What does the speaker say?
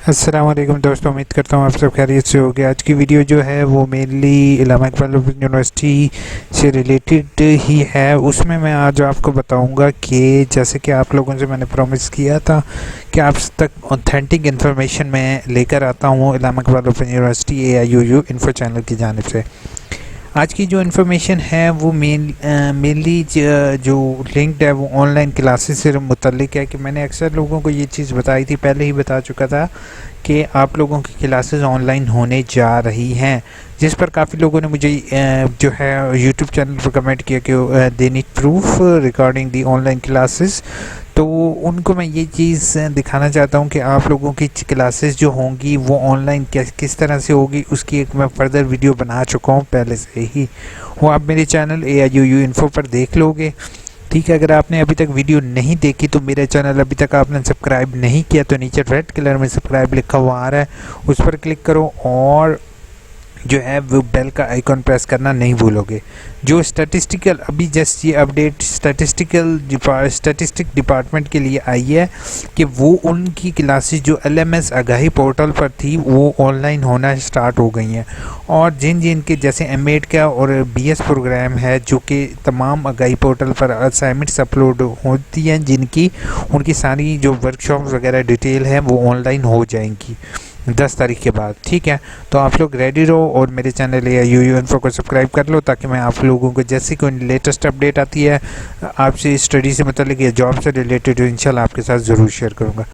अस्सलाम वालेकुम दोस्तों, उम्मीद करता हूँ आप सब खैरियत से होंगे। आज की वीडियो जो है वो मेनली इलामा इकबाल यूनिवर्सिटी से रिलेटेड ही है। उसमें मैं आज आपको बताऊंगा कि जैसे कि आप लोगों से मैंने प्रॉमिस किया था कि आप तक ऑथेंटिक इन्फॉर्मेशन मैं लेकर आता हूँ Allama Iqbal university AIUU info channel की जानिब से। आज की जो इन्फॉर्मेशन है वो मेनली जो लिंक्ड है वो ऑनलाइन क्लासेस से मुतल्लिक है कि मैंने अक्सर लोगों को ये चीज़ बताई थी, पहले ही बता चुका था कि आप लोगों की क्लासेस ऑनलाइन होने जा रही हैं, जिस पर काफ़ी लोगों ने मुझे जो है यूट्यूब चैनल पर कमेंट किया कि they need proof regarding the online classes. तो उनको मैं ये चीज़ दिखाना चाहता हूँ कि आप लोगों की क्लासेस जो होंगी वो ऑनलाइन किस तरह से होगी, उसकी एक मैं फर्दर वीडियो बना चुका हूँ पहले से ही। वो आप मेरे चैनल AIUU इन्फो पर देख लोगे, ठीक है। अगर आपने अभी तक वीडियो नहीं देखी तो मेरे चैनल अभी तक आपने सब्सक्राइब नहीं किया तो नीचे रेड कलर में सब्सक्राइब लिखा हुआ आ रहा है, उस पर क्लिक करो और जो है वो बेल का आइकॉन प्रेस करना नहीं भूलोगे। जो स्टैटिस्टिकल अभी जस्ट ये अपडेट स्टैटिस्टिक डिपार्टमेंट के लिए आई है कि वो उनकी क्लासेस जो LMS आगाही पोर्टल पर थी वो ऑनलाइन होना स्टार्ट हो गई हैं, और जिन जिन के जैसे M8 का और BS प्रोग्राम है जो कि तमाम आगाही पोर्टल पर असाइनमेंट्स अपलोड होती हैं, जिनकी उनकी सारी जो वर्कशॉप वगैरह डिटेल है वो ऑनलाइन हो जाएंगी 10 तारीख के बाद, ठीक है। तो आप लोग रेडी रहो और मेरे चैनल AIUU इन्फो को सब्सक्राइब कर लो ताकि मैं आप लोगों को जैसे कोई लेटेस्ट अपडेट आती है आपसे स्टडी से मतलब या जॉब से रिलेटेड इंशाल्लाह आपके साथ ज़रूर शेयर करूँगा।